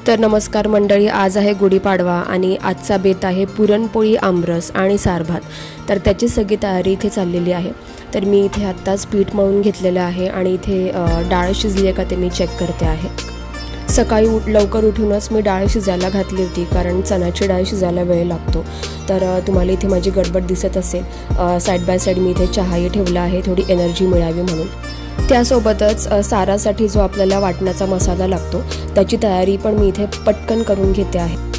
तर नमस्कार मंडळी, आज आहे गुढीपाडवा आणि आजचा बेत आहे पुरणपोळी, आमरस आणि सारभात। तर त्याची सगळी तयारी इथे चाललेली आहे। तर मी इथे आत्ताच पीठ मळून घेतलेलं आहे आणि इथे डाळ शिजली आहे का ते मी चेक करते आहे। सकाळी लवकर उठूनच मी डाळ शिजायला घातली होती, कारण चण्याची डाळ शिजायला वेळ लागतो। तर तुम्हाला इथे माझी गडबड दिसत असेल। साइड बाय साइड मी इथे चहाही ठेवला आहे, थोडी एनर्जी मिळावी म्हणून। त्यासोबतच सारासाठी जो आपल्याला वाटण्याचा मसाला लागतो त्याची तयारी पण मी इथे पटकन करून घेते आहे।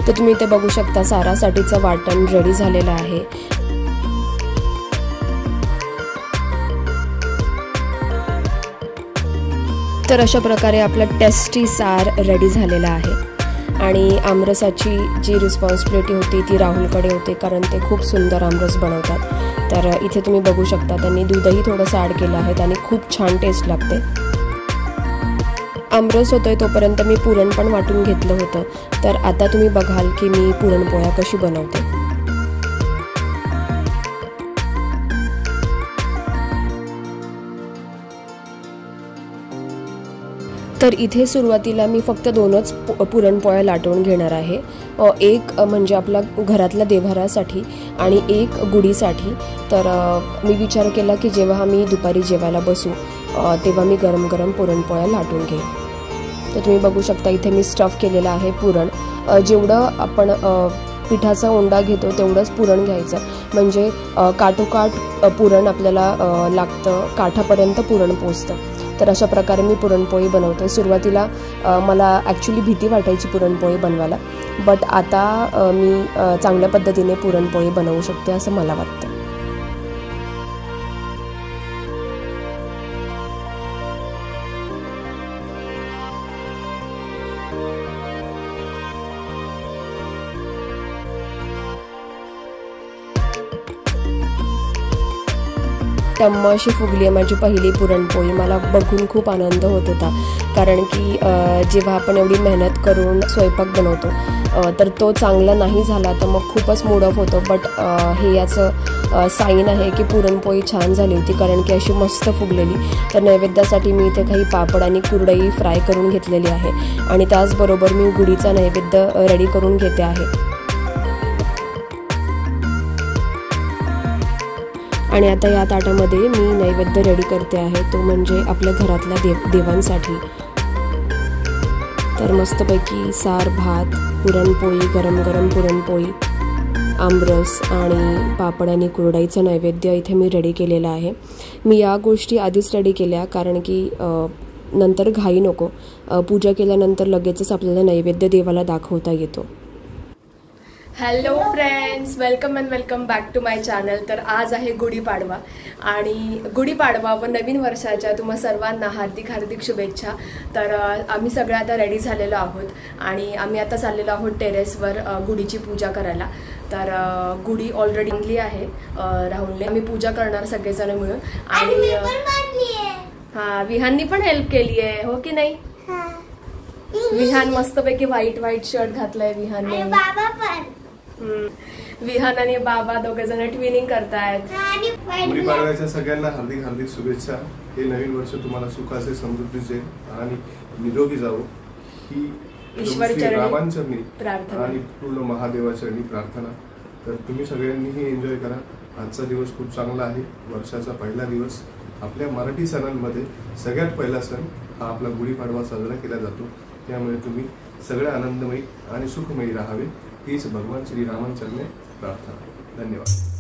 तर तुम्ही इथे बघू शकता सारासाठीचं वाटण रेडी झालेलं आहे। तर अशा प्रकारे आपला टेस्टी सार रेडी झालेला आहे। आणि आमरसाची जी रिस्पॉन्सिबिलिटी होती ती राहुलकडे होती, कारण ते खूप सुंदर आमरस बनवतात। तर इथे तुम्ही बघू शकता त्यांनी दूधही थोडंसं ॲड केलं आहे आणि खूप छान टेस्ट लागते। आमरस होतोय तोपर्यंत मी पुरण पण वाटून घेतलं होतं। तर आता तुम्ही बघाल की मी पुरणपोळ्या कशी बनवते। तर इथे सुरुवातीला मी फक्त 2च पुरणपोळ्या लाटून घेणार आहे। एक म्हणजे आपला घरातल्या देव्हारासाठी आणि एक गुढीसाठी। तर मी विचार केला की जेव्हा मी दुपारी जेवायला बसू तेव्हा मी गरम गरम पुरणपोळ्या लाटून घेईन। तर तुम्ही बघू शकता इथे मी स्टफ केलेला आहे पुरण। जेवढं आपण पिठाचा उंडा घेतो तेवढंच पुरण घ्यायचं, म्हणजे काठोकाठ पुरण आपल्याला लागतं, काठापर्यंत पुरण पोचतं। तर अशा प्रकारे मी पुरणपोळी बनवते। सुरुवातीला मला ॲक्च्युली भीती वाटायची पुरणपोळी बनवायला, बट आता मी चांगल्या पद्धतीने पुरणपोळी बनवू शकते असं मला वाटतं। टम्म अशी फुगली आहे माझी पहिली पुरणपोळी। मला बघून खूप आनंद होत होता, कारण की जेव्हा आपण एवढी मेहनत करून स्वयंपाक बनवतो तर तो चांगला नाही झाला तर मग खूपच मूड ऑफ होतो। बट हे याचं साईन आहे की पुरणपोळी छान झाली होती, कारण की अशी मस्त फुगलेली। तर नैवेद्यासाठी मी इथे काही पापड आणि कुरडई फ्राय करून घेतलेली आहे आणि त्याचबरोबर मी गुढीचा नैवेद्य रेडी करून घेते आहे। आणि आता या ताटामध्ये मी नैवेद्य रेडी करते आहे, तो म्हणजे आपल्या घरातल्या देवांसाठी। तर मस्तपैकी सार भात, पुरणपोळी, गरम गरम पुरणपोळी, आमरस आणि पापड आणि कुरडईचं नैवेद्य इथे मी रेडी केलेलं आहे। मी या गोष्टी आधीच रेडी केल्या, कारण की नंतर घाई नको, पूजा केल्यानंतर लगेचच आपल्याला नैवेद्य देवाला दाखवता येतो। Hello friends, welcome and welcome back to my channel. तर आज आहे गुढीपाडवा आणि गुढीपाडवा व नवीन वर्षाच्या तुम्हा सर्वांना हार्दिक हार्दिक शुभेच्छा। तर आम्ही सगळे आता रेडी झालेलो आहोत आणि आम्ही आता चाललेलो आहोत टेरेसवर गुढीची पूजा करायला। तर गुढी ऑलरेडी आणली आहे राहुलने, आम्ही पूजा करणार सगळेजण मिळून। आणि हां, विहाननी पण हेल्प केली आहे, हो की नाही? विहान मस्तपैकी व्हाईट शर्ट घातलाय विहानने। विहान आणि बाबा दोघे जण ट्विनिंग करतायत। गुढीपाडव्याच्या सगळ्यांना हार्दिक हार्दिक शुभेच्छा। हे नवीन वर्ष तुम्हाला सुखाचे, समृद्धीचे आणि निरोगी जावो ही ईश्वरचरणी प्रार्थना आणि पूर्ण महादेवाचरणी प्रार्थना। तर तुम्ही सगळ्यांनीही एन्जॉय करा। आजचा दिवस खूप चांगला आहे, वर्षाचा पहिला दिवस। आपल्या मराठी सणांमध्ये सगळ्यात पहिला सण हा आपला गुढीपाडवा साजरा केला जातो, त्यामुळे तुम्ही सगळे आनंदमयी आणि सुखमयी राहावे हीच भगवान श्रीरामांचरणी प्रार्थना। धन्यवाद।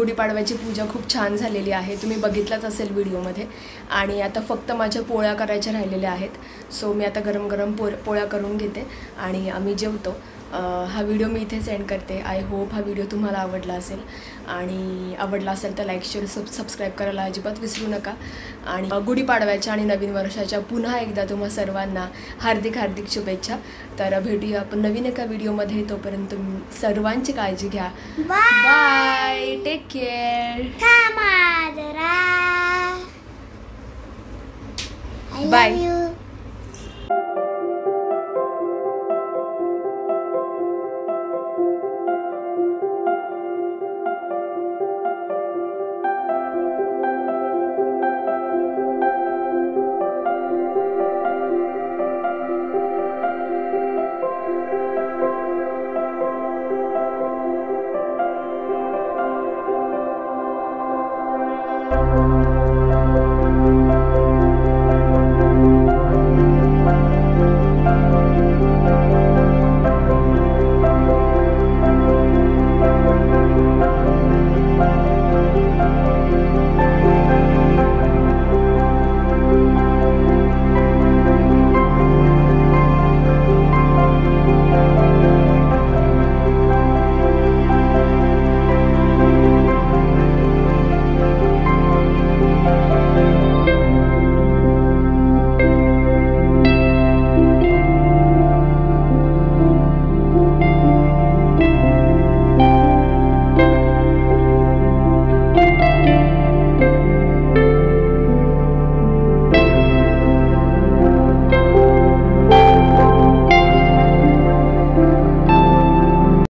गुढीपाडव्याची पूजा खूप छान झालेली आहे, तुम्ही बघितलंच असेल व्हिडिओमध्ये. आणि आता फक्त माझ्या पोळ्या करायच्या राहिलेल्या आहेत. सो मी आता गरम गरम पोळ्या करून घेते आणि आम्ही जेवतो. हा व्हिडिओ मी इथे सेंड करते. आय होप हा व्हिडिओ तुम्हाला आवडला असेल, आणि आवडला असेल तर लाईक शेअर सबस्क्राईब करायला अजिबात विसरू नका. आणि गुढीपाडव्याच्या आणि नवीन वर्षाच्या पुन्हा एकदा तुम्हा सर्वांना हार्दिक हार्दिक शुभेच्छा. तर भेटूया आपण नवीन एका व्हिडिओमध्ये. तोपर्यंत सर्वांची काळजी घ्या. Bye, take care, bye. Thank you.